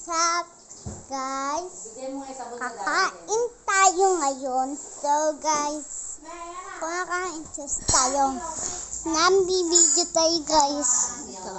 Sup, guys? Kakain tayo ngayon. So, guys, kumakain tayo. Nambibideo tayo, guys. Ito.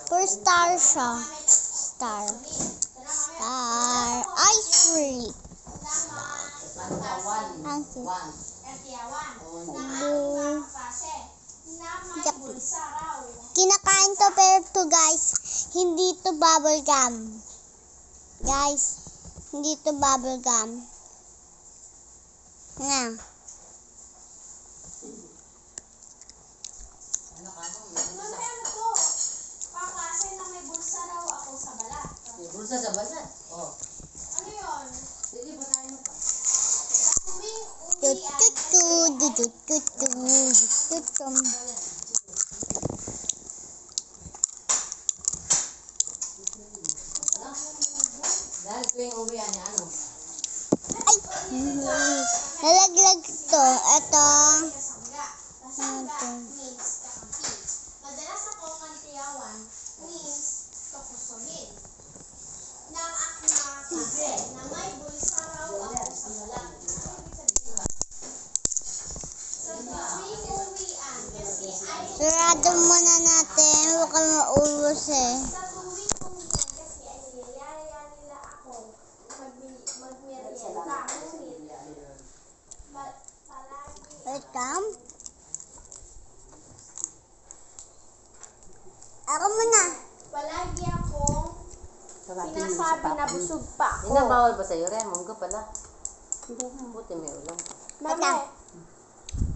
For star siya. Star ice cream. Ang kinakain to, pero to, guys, hindi to bubble gum. Guys, hindi to bubble gum. Nga. May bulsa sa balat. Oh. Ano yun? Sige, patayin mo pa. Dahil tuwing uwian niya, ano? Ay! Nalaglag to. Ito. Madalas ako kantiyawan means tokusogin. Nang akma na may bulsa raw ako sa balat. Sa tuwing uwian kasi ay Sarado muna natin. Huwag ka maubos eh. sa tuwing uwian kasi ay niyayaya nila ako magmerienda. Ngunit palagi Welcome. Ako muna. palagi akong sinasabi na busog pa Hindi na ako. bawal ba sa'yo, Ren? Munggo pala. Buti may ulam. Mami,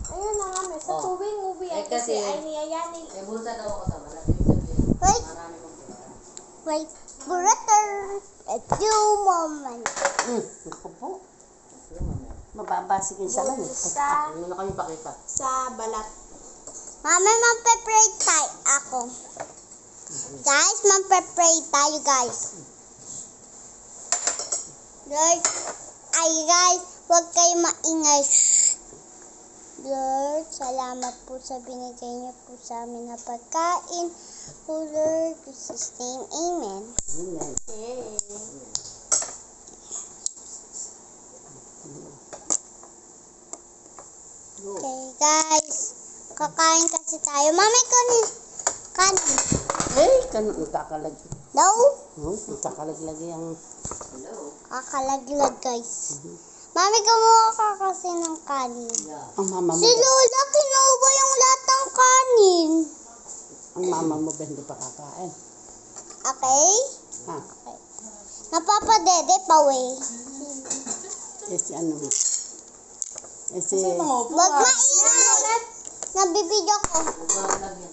ayun na nga, may. Sa Oh. tuwing uwian Eh, kasi- kasi ay niyayaya nila. May bulsa daw ako sa balat. Ibig sabihin, Wait. marami kong pera. Wait. Butter. A few moments. Ako po. Sige, mamaya. Mababasig yung salan eh. Bulsa Ano na kami pakita? sa balat. Mami, magpe-pray tayo. Ako. Guys, magpe-pray tayo, guys. Lord, ay guys, huwag kayo maingay. Shh. Lord, salamat po sa binigay niyo po sa amin na pagkain. O Lord, in Jesus' name, amen. Amen. Okay, guys. Kakain kasi tayo. Mami, kanin. Eh, nagkakalag. Daw? Nagkakalaglag yung... Hello? Kakalaglag, guys. Mami, kumuha ka kasi ng kanin. Ang mama mo Si Lola, kinuha yung lahat ng kanin. Ang mama mo ba hindi pa kakain? Okay? Ha? Napapadede pa, wey. Eh, si ano? Eh, si... Wag maingay. Nabibidyo ko. Nagbabalag yan.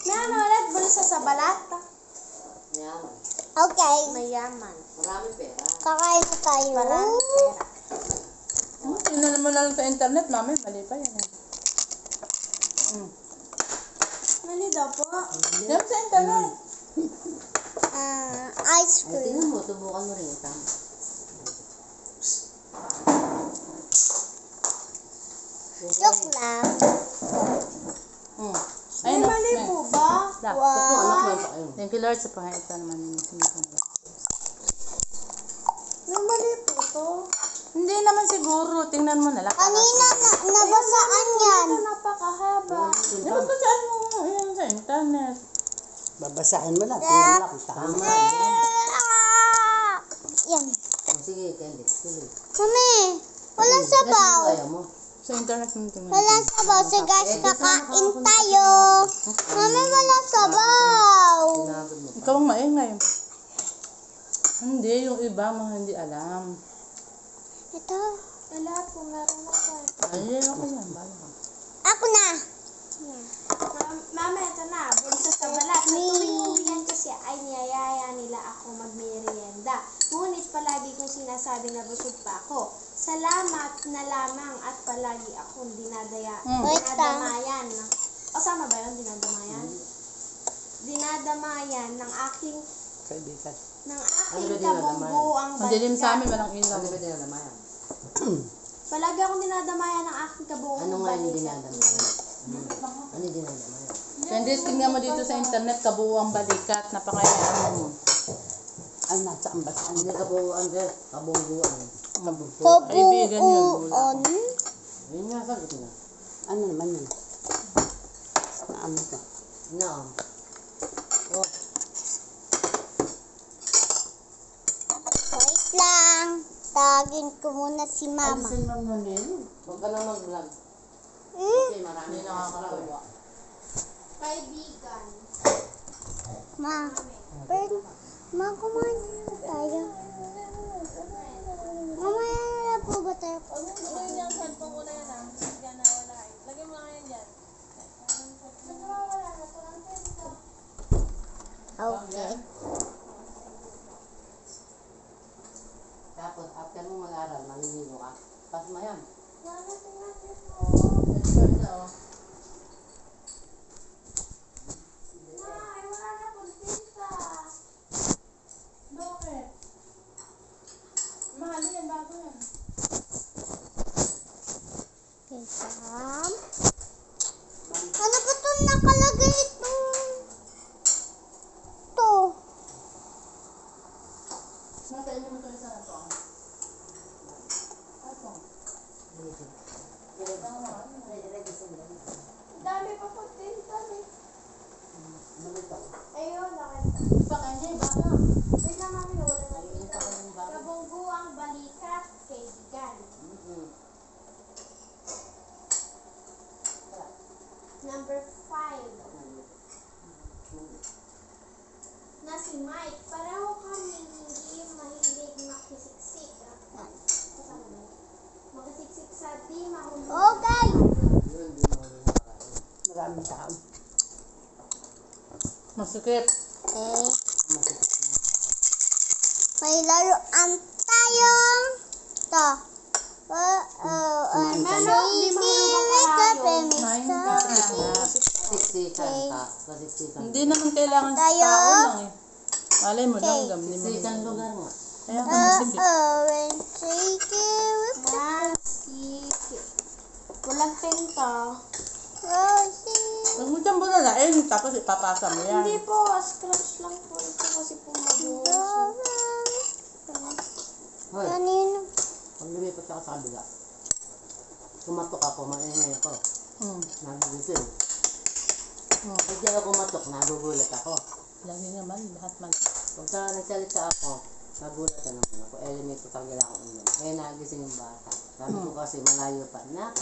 May ano ulit, bulsa sa balat. Mayaman. Okay. Mayaman. Marami pera. Kakain na tayo. Marami pera. Tingnan mo na lang sa internet, mami. Mali pa yan. Mali daw po. Yan sa internet. Ice Ay, cream. tingnan mo, tubukan mo rin yung tama. Joke lang. May Ayun, mali po ba? Da. Wow. Anak mo yung pakain. Thank you, Lord, sa pangaitan naman ninyo. May mali po to. Hindi naman siguro. Tingnan mo na lang. Kanina nabasaan yan. Ito napakahaba. Dapat ba saan mo yan sa internet? Babasahin mo lang. Tingnan mo lang kung tama. Yan. Oh, sige, Candy. Tuloy. Mami, walang sabaw. Ayaw mo. Sa internet mo tingnan. Walang sabaw. So guys, kakain tayo. Mami, walang sabaw. Sinagod mo. Ikaw ang maingay. Hindi, yung iba mga hindi alam. Ito. Lahat po meron ako. Ay, ako yan. Bala ka. Ako na. Mama, ito na. Bulsa sa balat. Sa tuwing uwian kasi ay niyayaya nila ako magmerienda. Ngunit palagi kong sinasabi na busog pa ako. Salamat na lamang at palagi akong dinadamayan. O sama ba yun? Dinadamayan? Dinadamayan ng aking Kaibigan. kabubuang Madilim sa amin, balikat. walang ilaw. Ano ba din ang lamayan? Palagi akong dinadamayan ng aking kabubuang Ano nga yung balikat. dinadamayan? Ano yung dinadamayan? Candice, tingnan mo dito sa internet, kabuuang balikat. Napakaya ano mo. Ay, nasa ambas. Hindi kabuuan, kabungguan. Kaibigan yun. Kabuuan. Yun nga, sagot na. Ano naman yun? Naamo ko. No. Oh, Wait lang. Tagin ko muna si mama. Alisin mo na nila. huwag ka na mag-vlog. Hmm? Kasi marami nakakatawa. Kaibigan. Ma, kumain na tayo. Mamaya na po ba tayo? Okay. Tapos, after mo mag-aral, maliligo ka. Pas mo yan. Okay, Sam. Ano ba ito nakalagay ito? Ito. Dami pa po din, dami. Ayun, nakita. Wait lang namin, wala na dito. Kabungguang balikat, kaibigan. Number 5. Na si Mike. Pareho kami hindi mahilig makisiksik. Makisiksik sa di mahulog. Okay. Yun, di mo rin nakakain. Maraming tao. Masikip. Okay. Masakit na. May laruan tayong ito. Siksikan ka. Kasiksikan. Hindi naman kailangan sa Tayo. tao lang eh. Malay mo lang, Okay. gamni mo. Siksikan lugar nga. Kaya ka masikip. Masikip. Walang tenta. Huwag mo dyan bulalain, tapos ipapasa mo yan. Hindi po, scratch lang po ito kasi po mabuhay. Hoy, Kanino? pag lumipat ka sa kabila, kumatok ako, maingay ako. Nagugusin. Pag di ako kumatok, nagugulat ako. Lagi naman, lahat man. Pagka nagsalita ako, nagulatan naman ako. Lumipat ang gila ko ulan. Nagising yung bata. Sabi ko kasi malayo pa. Nak,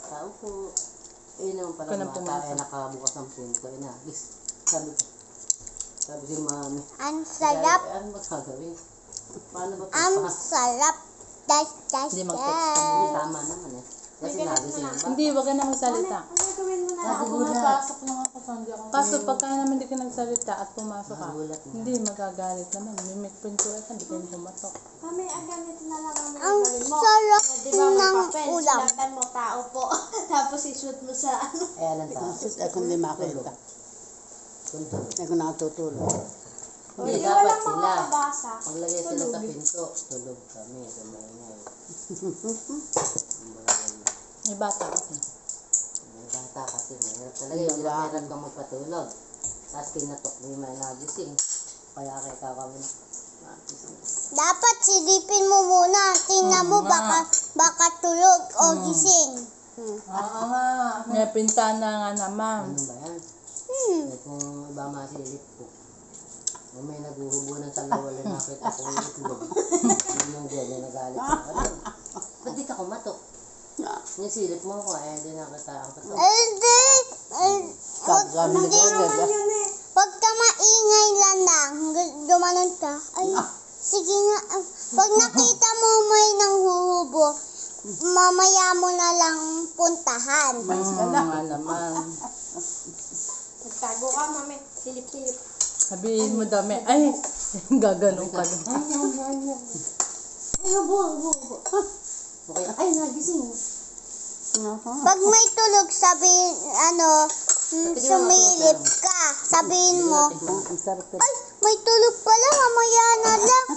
tao po. Naman pala Ikaw na bata. pumasok. Nakabukas ang pinto. Sabi ko. Sabi ko, mami. Ang sarap. Ano ba gagawin? Paano ba Ang pagpas? sarap. Hindi mag-text ka Hindi muna. tama naman eh. Kasi nagising yung bata. Hindi, wag ka na magsalita. Ano gagawin mo na lang? Ako Pumapasok lang ako sa hindi ako. Kaso pagka naman di ka nagsalita at pumasok ka, Nagulat na. hindi magagalit naman. Mimic pintura ka, hindi ka pumasok. Mami, ang ganito na lang ang Ang gagawin mo. sarap Di ba may ng papel? ulam. Sulatan mo tao po. Tapos i-shoot mo sa ano. Ayan ang tao. Sus, ako hindi makita. Kunto. Ako nakatutulog. Hindi, Hindi dapat walang sila. makakabasa. Maglagay sila sa pinto. Tulog kami. Tumaingay. May bata kasi. May bata kasi. Mahirap talaga. Yung hirap kang magpatulog. Tapos kinatok mo yung mga nagising. Kaya kaya kami nagising. Dapat silipin mo muna. Tingnan mo baka tulog o gising. Oo nga. May pintana nga naman. Ano ba yan? Eh, kung iba masilip ko. Kung may naguhubunan sa lawal na nakita ko yung itlog. Yun yung gano'n nagalit ko. Ano? Ba't di ka kumatok? Yung silip mo ko, di nakita ang katok. Hindi. Sabi Hindi na naman gano'n. yun eh. Huwag ka maingay lang. Dumanon ka. Ay, sige nga. Pag nakita mo may nanghuhubo, mamaya mo na lang puntahan. Mais ka na. Nga naman. Nagtago ka, mami. Silip-silip. Sabihin mo dami. Ay, gaganong ka lang. Ay, hubo. Okay, ay, nagising. Pag may tulog, sabihin, sumilip ka. Sabihin mo, Ang sarap ka. ay, may tulog pala, mamaya na lang.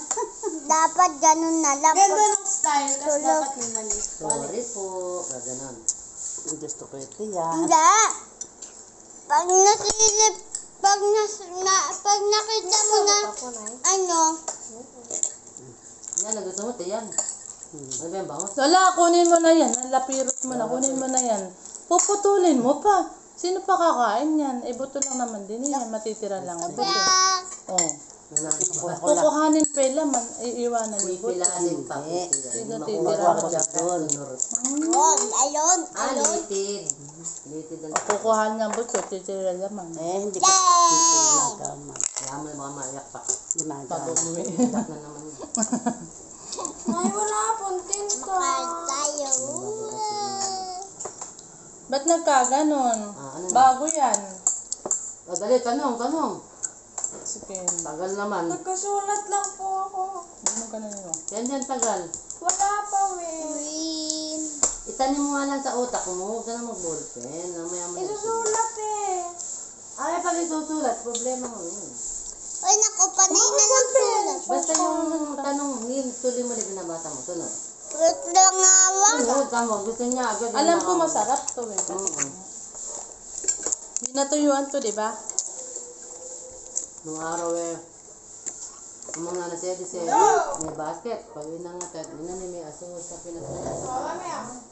Dapat ganun na lang. Ganda ng style, kasi Tulog. dapat yung mali. Sorry po. Gaganon. Gusto ko ito yan. Hindi. Pag nasilip, pag nakita mo na, gusto mo, tiyan. Ano ba yung bangos? Wala, kunin mo na yan. Lapirot mo na, kunin mo na yan. Puputulin mo pa. Sino pa kakain yan? Eh, buto lang naman din yan. Matitira lang. Buto. Oh. Kukuhanin pa yung laman. Iiwanan yung buto. Pilasin pa. Sino Hindi titira makuha mo? ko doon. Ayun. Litid. Litid ang Kukuhanin ng buto, titira laman. Hindi ko ginagawa. kaya mo mga maiyak pa. Ginagawa. Pag-uwi. Iyak na naman yun. Ay, wala pong tinta. Makain tayo. Ba't nagkaganon? Ano na? Bago yan. Dali, tanong. Sige. Tagal naman. Nagkasulat lang po ako. Ano ka na nyo? Yan, tagal. Wala pa, we. Green. Itanim mo nga lang sa utak mo. Huwag ka na mag-ballpen. Mamaya mo. Isusulat eh. Ay, pag isusulat, problema mo yun. Uy, naku, panay na ng sulat. Basta yung tanong, yun, tuloy mo na binabasa mo. Sunod. Fruit lang nga lang. Sunod, tamo. Gusto niya agad. yung Alam ko mga- masarap to eh. Oo. Hindi natuyuan to, di ba? Nung araw eh, ang mga nasedi may basket. Pag inangat, may aso sa pinagsasabi.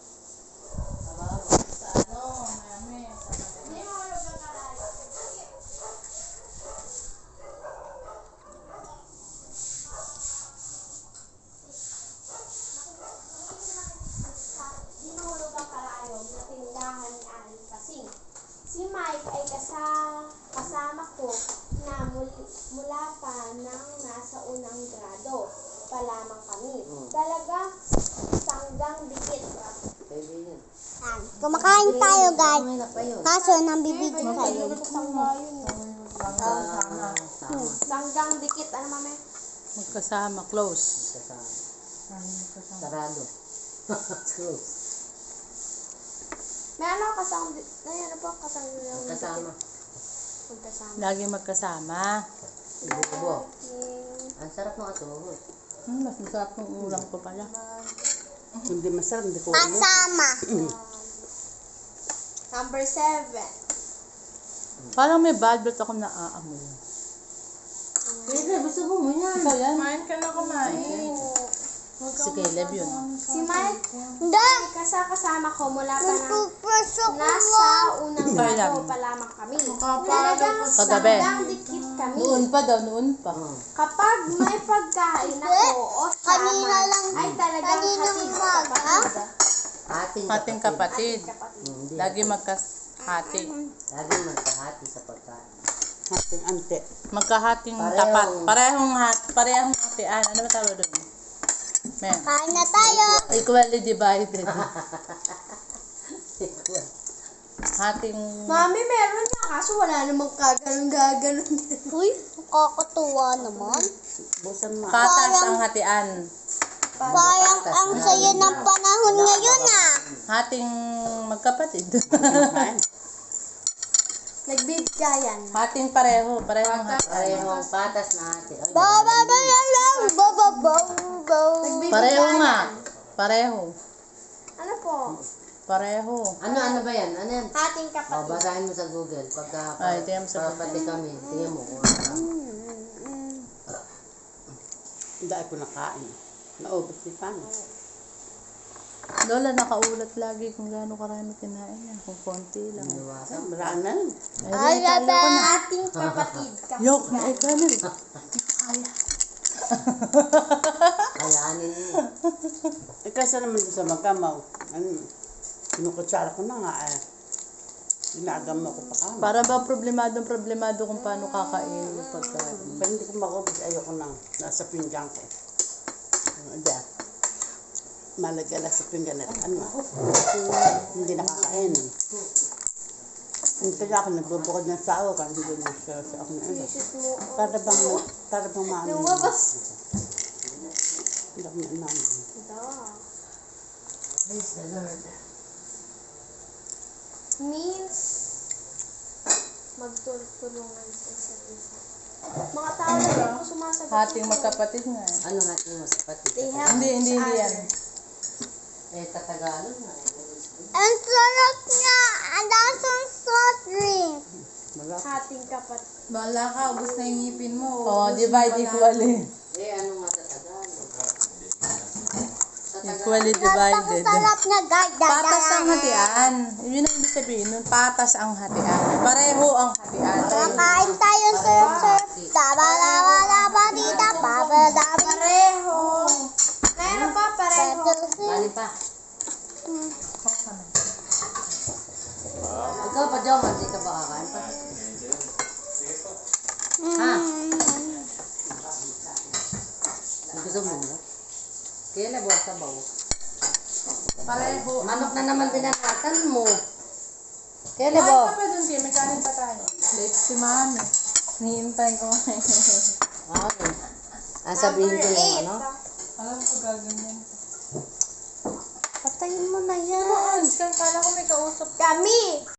Dinulog ang karayom na tindahan ni Aling Pasing. Si Mike ay kasama ko na mula pa nang nasa unang grado pa lamang kami. Talaga sanggang dikit. Kaibigan. Kumakain tayo, guys. May na pa yun. Kaso, nang bibigyan tayo. Sama. Sanggang dikit. Ano, mami? Magkasama, close. Sarado. Close. May ano kasang... Ay, ano po? Kasang... Kasama. Magkasama. Lagi magkasama. Ibubo. Ang sarap ng atuhod. Mas masarap ng ulam ko pala. Hindi masarap, hindi ko ulit. Kasama. Number 7. Parang may bad breath ako na aamoy. Pwede, gusto mo yan. Ikaw yan? Kumain ka na kumain. Si Caleb yun. Si Mike, Hindi. kasama ko mula pa na Nagpupreso ko nasa lang. unang Kaya grado lang. pa lamang kami. Talagang Kagabi. sanggang dikit kami. Noon pa daw, noon pa. Kapag may pagkain ako o Kanina sama, lang. ay talagang Kanina hatid umaga. kapatid. Ating Kapatid. Hindi. Lagi magkahati. Lagi magkahati sa pagkain. Hating ante. Magkahating Parehong- tapat. Parehong hatian. Ano ba tawag doon? Men. Kain na tayo. Equally divided. Hating... Mami, meron na kaso wala namang kaganon-gaganon. Uy, nakakatuwa naman. Busan mo. Patas ang hatian. Parang ang saya ng panahon ngayon ah. Hating magkapatid. Nagbibigayan. Hating pareho. Parehong hatian. Parehong patas na hati. Ay, Pareho nga. Pareho. Ano po? Pareho. Ano ba yan? Ano yan? Hating O, kapatid. basahin mo sa Google. Pagka Ay, tingnan mo sa pati kami, tingnan mo kung ano. Hindi ako nakain. Naubos ni Pan. Lola, nakaulat lagi kung gaano karami kinain niya. Kung konti lang. Iwasan. Maraan na. Ay, tayo ko na. Hating kapatid. Yok, ay ganun. Kaya. Kayanin mo. Kasi naman sa magkamaw. Kinukutsara ko na nga eh. Ginagama ko pa kami. Para ba problemado kung paano kakain yung pagkain. Pero hindi ko makubos. Ayoko nang nasa pinggan ko. Hindi ah. Malagyan na sa pinggan at ano. Hindi nakakain. Hindi ako nagbubukod ng sao kan hindi na siya sa ako na iba. Para bang mami. Lumabas. Hindi ako na mami. Praise the Lord. Means magtulungan sa isa't isa. Mga tao na din po sumasagot. Hating magkapatid nga. Ano natin mo sa pati? They help Hindi each yan. other. Tatagalog na. Ang sarap niya. Ang lasang soft drink. Wala. Hating kapatid. Bala ka, ubos na yung ngipin mo. Oh, divide equally. Ano nga sa Tagalog? Equally divided. Napakasarap na guys. Patas ang hatian. Yun ang ibig sabihin nun. Patas ang hatian. Pareho ang hatian. Kakain tayo surf. Tabalawalabadita. Babadabi. Pareho. Meron pa pareho. Bali pa. Ikaw pa, Jom, hindi ka ba kakain pa? Ha? Gusto mo na? Kaya na buwas sa bawo. Pareho. Manok na naman dinanatan mo. Kaya Kain libo. pa dun, Kim. May kanin pa tayo. Late si mami. Nihintay ko ngayon. Okay. Sabihin ko yung ano? Alam ko gaganyan. Patayin mo na yan. Ano, kala ko may kausap Kami.